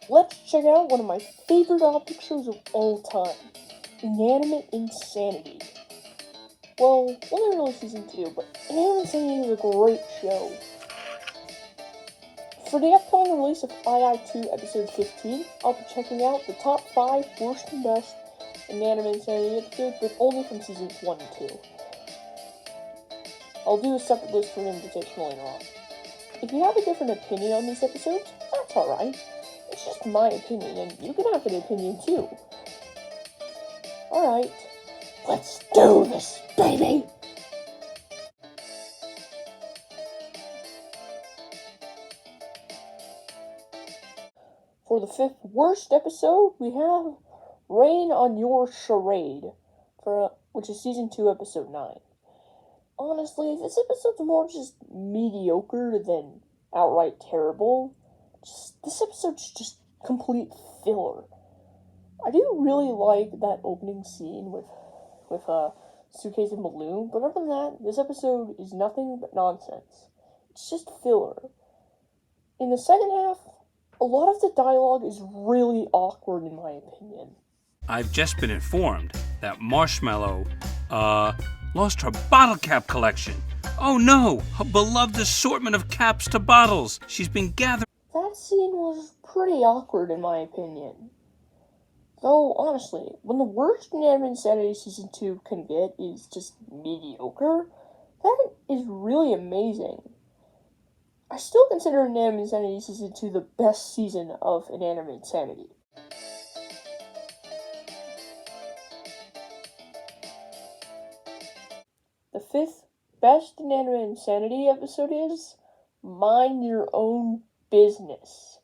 let's check out one of my favorite optic shows of all time, Inanimate Insanity. Well, wasn't really season 2, but Inanimate Insanity is a great show. For the upcoming release of II2 episode 15, I'll be checking out the top 5 worst and best Inanimate Insanity episodes, but only from seasons 1 and 2. I'll do a separate list for Invitational later on. If you have a different opinion on these episodes, that's alright. It's just my opinion, and you can have an opinion too. Alright, let's do this, baby! For the 5th worst episode, we have Rain on Your Charade, which is season 2, episode 9. Honestly, this episode's more just mediocre than outright terrible. This episode's just complete filler. I do really like that opening scene with Suitcase and Balloon, but other than that, this episode is nothing but nonsense. It's just filler. In the second half, a lot of the dialogue is really awkward in my opinion. I've just been informed that Marshmallow, lost her bottle cap collection. Oh no, her beloved assortment of caps to bottles. She's been gathering. That scene was pretty awkward in my opinion. Though, honestly, when the worst Inanimate Insanity Season 2 can get is just mediocre, that is really amazing. I still consider Inanimate Insanity Season 2 the best season of Inanimate Insanity. The 5th best Inanimate Insanity episode is Mind Your Own Business.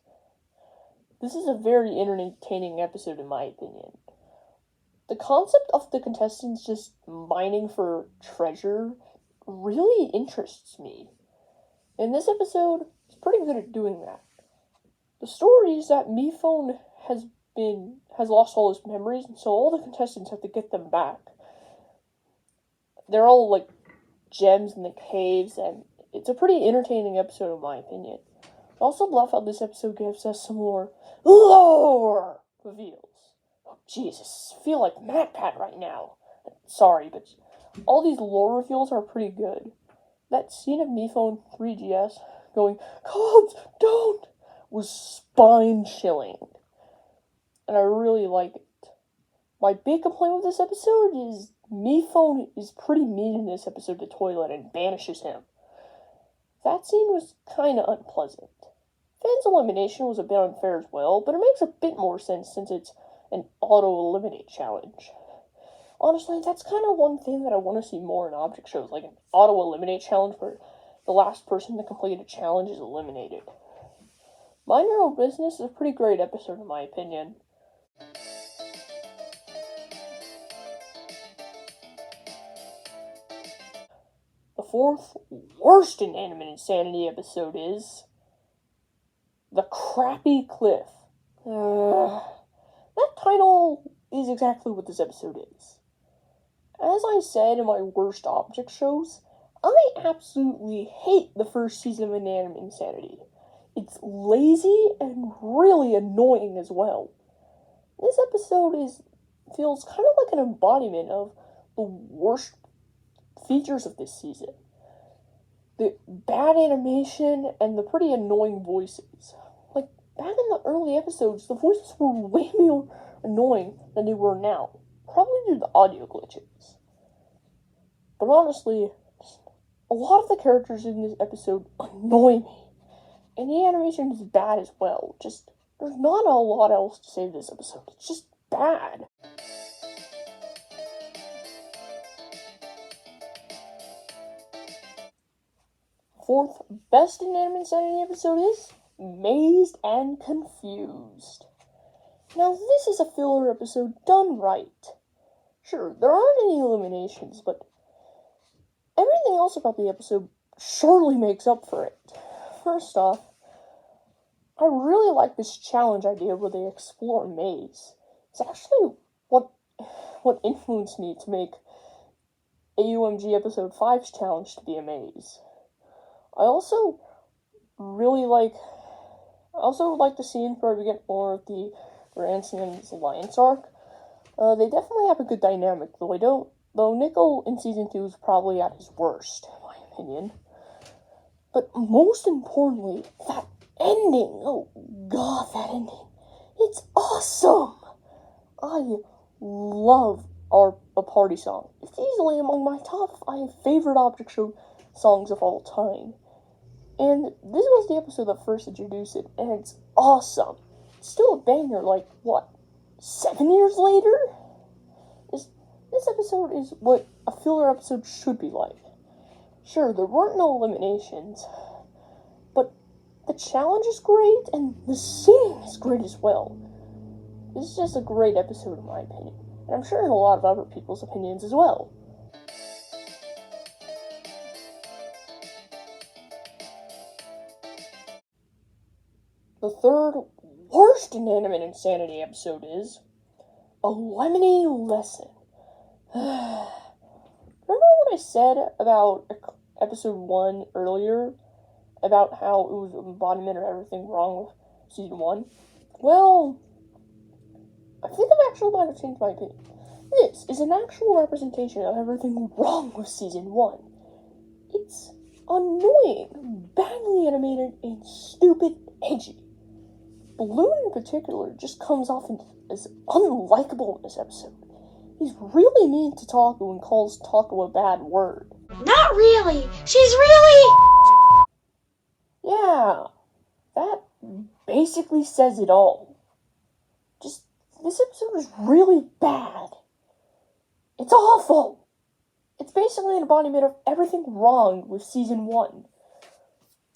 This is a very entertaining episode in my opinion. The concept of the contestants just mining for treasure really interests me. And this episode is pretty good at doing that. The story is that Miphone has lost all his memories, and so all the contestants have to get them back. They're all like gems in the caves, and it's a pretty entertaining episode in my opinion. I also love how this episode gives us some more lore reveals. Oh, Jesus, I feel like MatPat right now. Sorry, but all these lore reveals are pretty good. That scene of Miphone 3GS going, "Cubs, don't!" was spine-chilling. And I really like it. My big complaint with this episode is Miphone is pretty mean in this episode to Toilet and banishes him. That scene was kinda unpleasant. Fan's elimination was a bit unfair as well, but it makes a bit more sense since it's an auto-eliminate challenge. Honestly, that's kind of one thing that I want to see more in object shows, like an auto-eliminate challenge where the last person to complete a challenge is eliminated. Mind Your Own Business is a pretty great episode in my opinion. The 4th worst Inanimate Insanity episode is The Crappy Cliff. That title is exactly what this episode is. As I said in my worst object shows, I absolutely hate the first season of Inanimate Insanity. It's lazy and really annoying as well. This episode feels kind of like an embodiment of the worst features of this season. The bad animation and the pretty annoying voices. Like, back in the early episodes, the voices were way more annoying than they were now. Probably due to the audio glitches. But honestly, a lot of the characters in this episode annoy me. And the animation is bad as well. Just, there's not a lot else to say this episode. It's just bad. Fourth best Inanimate Insanity episode is Mazed and Confused. Now, this is a filler episode done right. Sure, there aren't any eliminations, but everything else about the episode surely makes up for it. First off, I really like this challenge idea where they explore a maze. It's actually what influenced me to make AUMG Episode 5's challenge to be a maze. I also really like I also would like to see in where we get more of the Grandson's Alliance arc. They definitely have a good dynamic, though Nickel in Season 2 is probably at his worst, in my opinion. But most importantly, that ending! Oh god, that ending. It's awesome! I love a party song. It's easily among my top 5 favorite Object Show songs of all time. And this was the episode that first introduced it, and it's awesome. It's still a banger, like, what, 7 years later? This episode is what a filler episode should be like. Sure, there weren't no eliminations, but the challenge is great, and the singing is great as well. This is just a great episode in my opinion, and I'm sure in a lot of other people's opinions as well. The third Worst Inanimate Insanity episode is A Lemony Lesson. Remember what I said about episode 1 earlier? About how it was an embodiment of everything wrong with season 1? Well, I think I actually might have changed my opinion. This is an actual representation of everything wrong with season 1. It's annoying, badly animated, and stupid edgy. Balloon in particular just comes off as unlikable in this episode. He's really mean to Taco and calls Taco a bad word. Not really! She's really... Yeah, that basically says it all. Just, this episode is really bad. It's awful. It's basically an embodiment of everything wrong with season 1.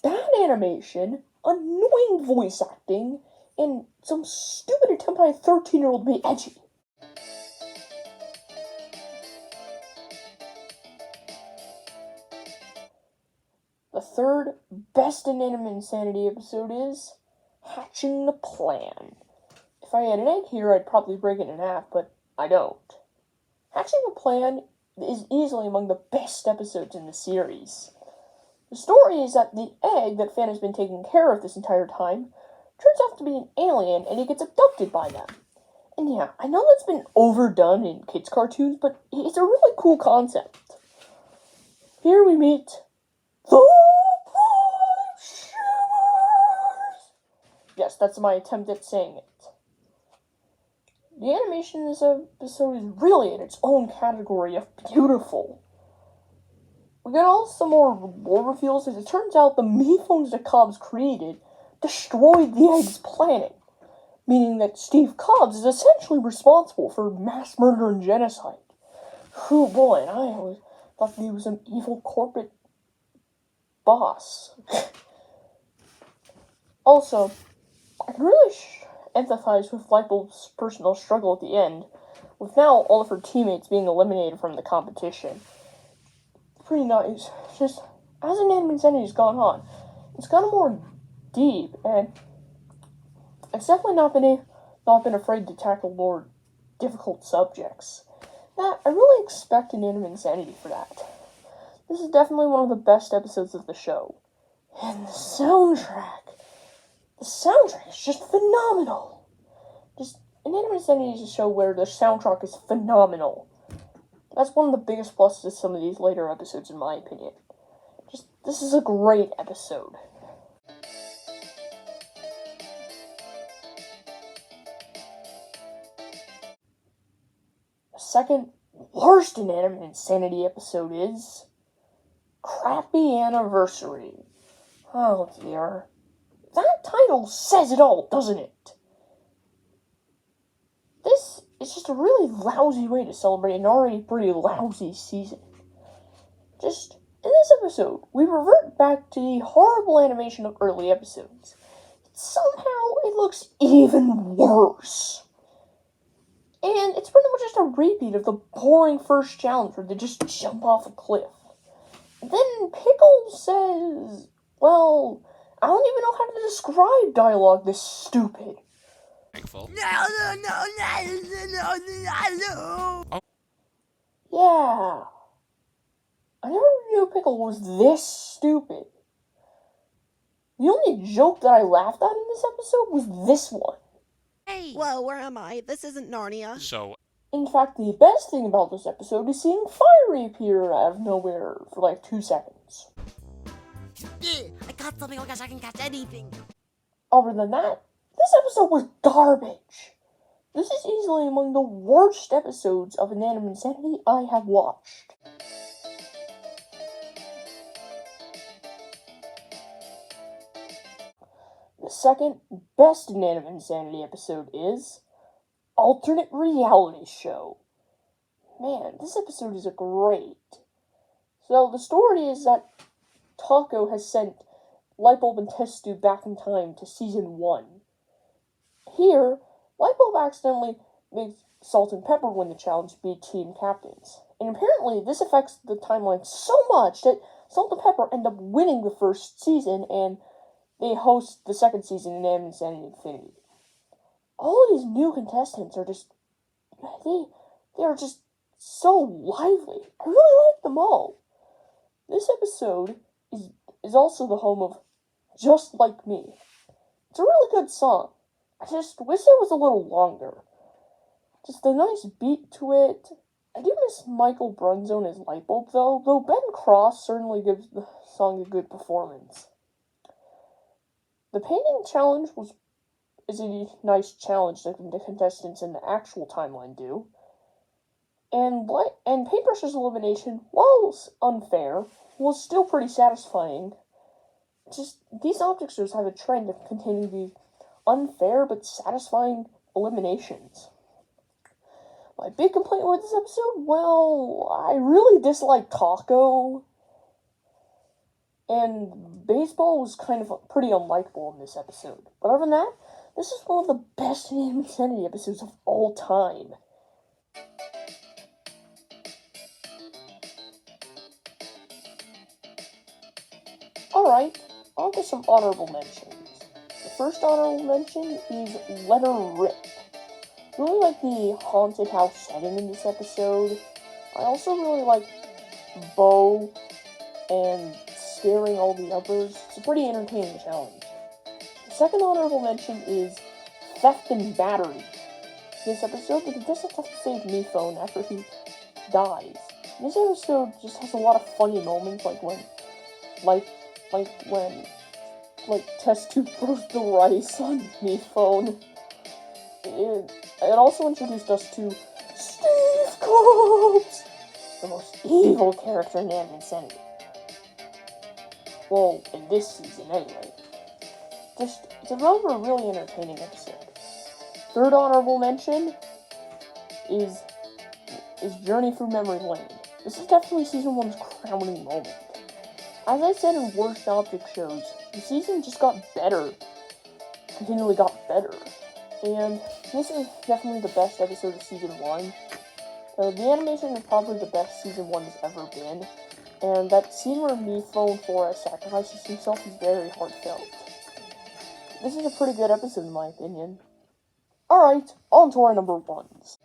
Bad animation, annoying voice acting, and some stupid attempt by a 13-year-old to be edgy. The third best Inanimate Insanity episode is Hatching the Plan. If I had an egg here, I'd probably break it in half, but I don't. Hatching the Plan is easily among the best episodes in the series. The story is that the egg that Fan has been taking care of this entire time turns out to be an alien, and he gets abducted by them. And yeah, I know that's been overdone in kids' cartoons, but it's a really cool concept. Here we meet the Shivers! Yes, that's my attempt at saying it. The animation in this episode is really in its own category of beautiful. We get also some more reveals as it turns out the Meephones the Cobbs created destroyed the egg's planet, meaning that Steve Cobbs is essentially responsible for mass murder and genocide. Oh boy, and I always thought he was an evil corporate boss. Also, I can really empathize with Lightbulb's personal struggle at the end, with now all of her teammates being eliminated from the competition. Pretty nice. Just, as Inanimate Insanity has gone on, it's gotten more deep, and it's definitely not been afraid to tackle more difficult subjects. That, I really expect Inanimate Insanity for that. This is definitely one of the best episodes of the show. And the soundtrack is just phenomenal. Just, Inanimate Insanity is a show where the soundtrack is phenomenal. That's one of the biggest pluses of some of these later episodes, in my opinion. Just, this is a great episode. The second worst Inanimate Insanity episode is Crappy Anniversary. Oh dear. That title says it all, doesn't it? This is just a really lousy way to celebrate an already pretty lousy season. Just, in this episode, we revert back to the horrible animation of early episodes. Somehow, it looks even worse. And it's pretty much just a repeat of the boring first challenge where they just jump off a cliff. Then Pickle says, well, I don't even know how to describe dialogue this stupid. Thankful. No. Yeah. I never knew Pickle was this stupid. The only joke that I laughed at in this episode was this one. Hey! Whoa, where am I? This isn't Narnia. So, In fact, the best thing about this episode is seeing fire appear out of nowhere for like 2 seconds. I caught something, oh gosh, I can catch anything. Other than that, this episode was garbage. This is easily among the worst episodes of Inanimate Insanity I have watched. The second best Inanimate Insanity episode is Alternate Reality Show. Man, this episode is great. So the story is that Taco has sent Lightbulb and Test Tube back in time to season 1. Here, Lightbulb accidentally makes Salt and Pepper win the challenge to be team captains. And apparently this affects the timeline so much that Salt and Pepper end up winning the first season and they host the second season in Inanimate Insanity Infinity. All of these new contestants are just, they are just so lively. I really like them all. This episode is also the home of Just Like Me. It's a really good song. I just wish it was a little longer. Just a nice beat to it. I do miss Michael Brunzone as Lightbulb though Ben Cross certainly gives the song a good performance. The painting challenge is a nice challenge that the contestants in the actual timeline do. And Paintbrush's elimination, while unfair, was still pretty satisfying. Just, these object shows have a trend of containing the unfair but satisfying eliminations. My big complaint with this episode, well, I really dislike Taco. And baseball was kind of pretty unlikable in this episode. But other than that, this is one of the best Inanimate Insanity episodes of all time. Alright, on to some honorable mentions. The first honorable mention is Let Her Rip. I really like the haunted house setting in this episode. I also really like Bo and scaring all the others. It's a pretty entertaining challenge. The second honorable mention is Theft and Battery. This episode, the contestant has to save Mephone after he dies. This episode just has a lot of funny moments, like when Test Tube throws the rice on Mephone. It also introduced us to Steve Cobbs, the most evil character in Inanimate Insanity. Well, in this season, anyway. It's another really entertaining episode. Third honorable mention is Journey Through Memory Lane. This is definitely Season 1's crowning moment. As I said in Worst Object Shows, the season just got better. Continually got better. And this is definitely the best episode of Season 1. The animation is probably the best Season 1 has ever been. And that scene where Mephone Forrest sacrifices himself is very heartfelt. This is a pretty good episode in my opinion. Alright, on to our number ones.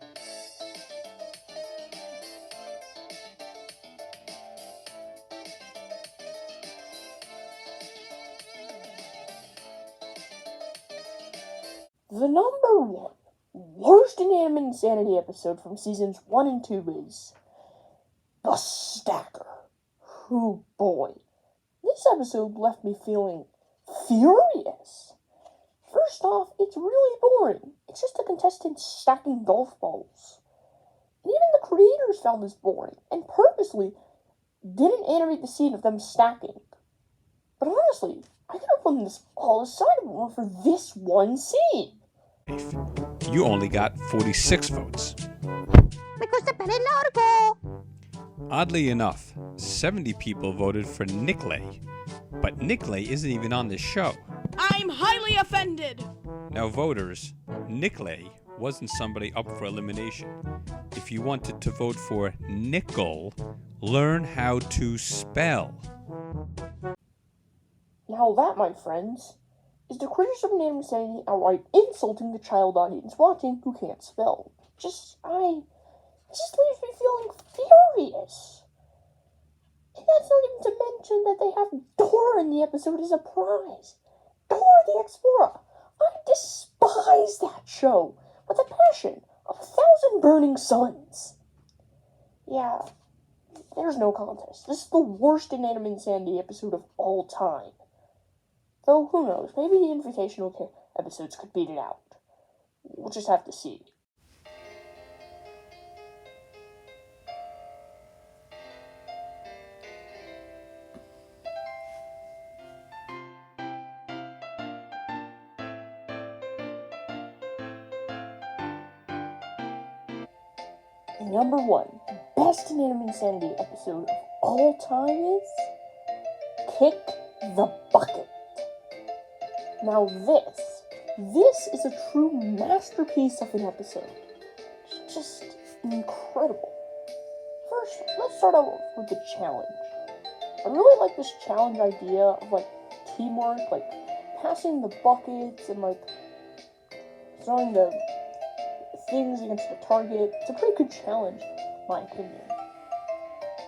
The number one worst Inanimate Insanity episode from seasons 1 and 2 is The Stacker. Oh boy. This episode left me feeling furious. First off, it's really boring. It's just the contestants stacking golf balls. And even the creators found this boring, and purposely didn't animate the scene of them stacking. But honestly, I could have put this all aside for this one scene. You only got 46 votes. Me gusta pelo largo. Oddly enough, 70 people voted for Nicolay, but Nicolay isn't even on this show. I'm highly offended! Now voters, Nicolay wasn't somebody up for elimination. If you wanted to vote for Nickel, learn how to spell. Now that, my friends, is the critics of Inanimate Insanity outright insulting the child audience watching who can't spell. It just leaves me feeling furious. And that's not even to mention that they have Dora in the episode as a prize. Dora the Explorer. I despise that show with the passion of 1,000 burning suns. Yeah, there's no contest. This is the worst Inanimate Insanity episode of all time. Though, who knows, maybe the Invitational episodes could beat it out. We'll just have to see. Number 1, best Inanimate Insanity episode of all time is Kick the Bucket. Now this is a true masterpiece of an episode. It's just incredible. First, let's start out with the challenge. I really like this challenge idea of, like, teamwork, like, passing the buckets and, like, throwing the things against the target. It's a pretty good challenge, in my opinion.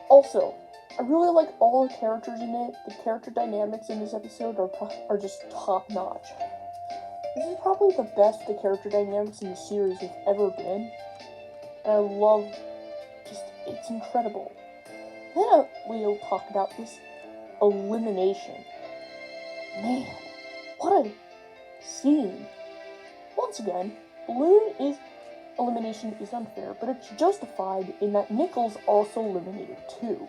Also, I really like all the characters in it. The character dynamics in this episode are just top-notch. This is probably the best the character dynamics in the series have ever been. And I love, it's incredible. Then we'll talk about this elimination. Man, what a scene. Once again, elimination is unfair, but it's justified in that Nichols also eliminated too.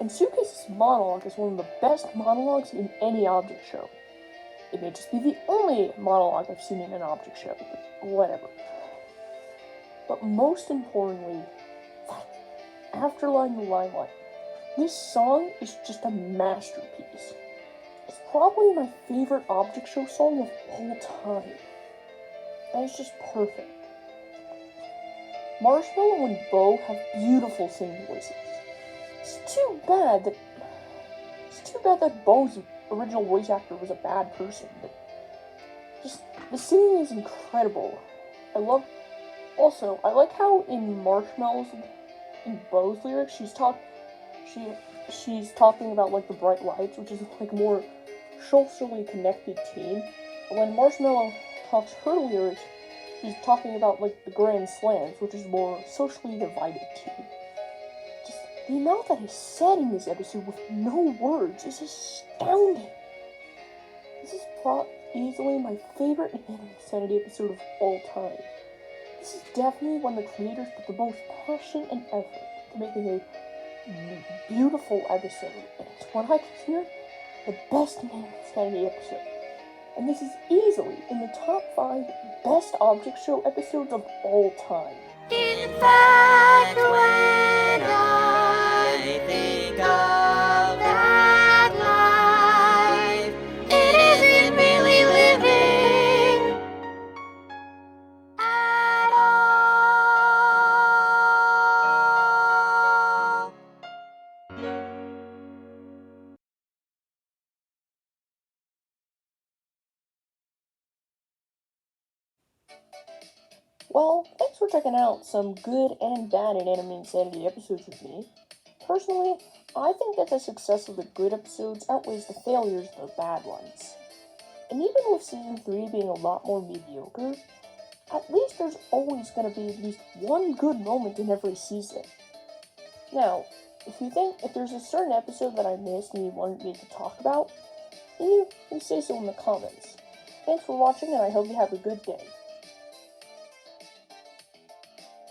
And Suitcase's monologue is one of the best monologues in any object show. It may just be the only monologue I've seen in an object show, but whatever. But most importantly, Afterlife, limelight. This song is just a masterpiece. It's probably my favorite object show song of all time. And it's just perfect. Marshmallow and Bo have beautiful singing voices. It's too bad that Bo's original voice actor was a bad person. But just the singing is incredible. I like how in Bo's lyrics she's talking about, like, the bright lights, which is, like, more socially connected teen. But when Marshmallow talks her lyrics, she's talking about, like, the grand slams, which is more socially divided teen. Just the amount that is said in this episode with no words is astounding. This is easily my favorite Insanity episode of all time. This is definitely when the creators put the most passion and effort to making a beautiful episode, and it's what I consider the best Insanity episode. And this is easily in the top 5 best object show episodes of all time. In fact, when I think of that life, it isn't really living at all. Well, thanks for checking out some good and bad Inanimate Insanity episodes with me. Personally, I think that the success of the good episodes outweighs the failures of the bad ones. And even with Season 3 being a lot more mediocre, at least there's always going to be at least one good moment in every season. Now, if there's a certain episode that I missed and you wanted me to talk about, then you say so in the comments. Thanks for watching, and I hope you have a good day.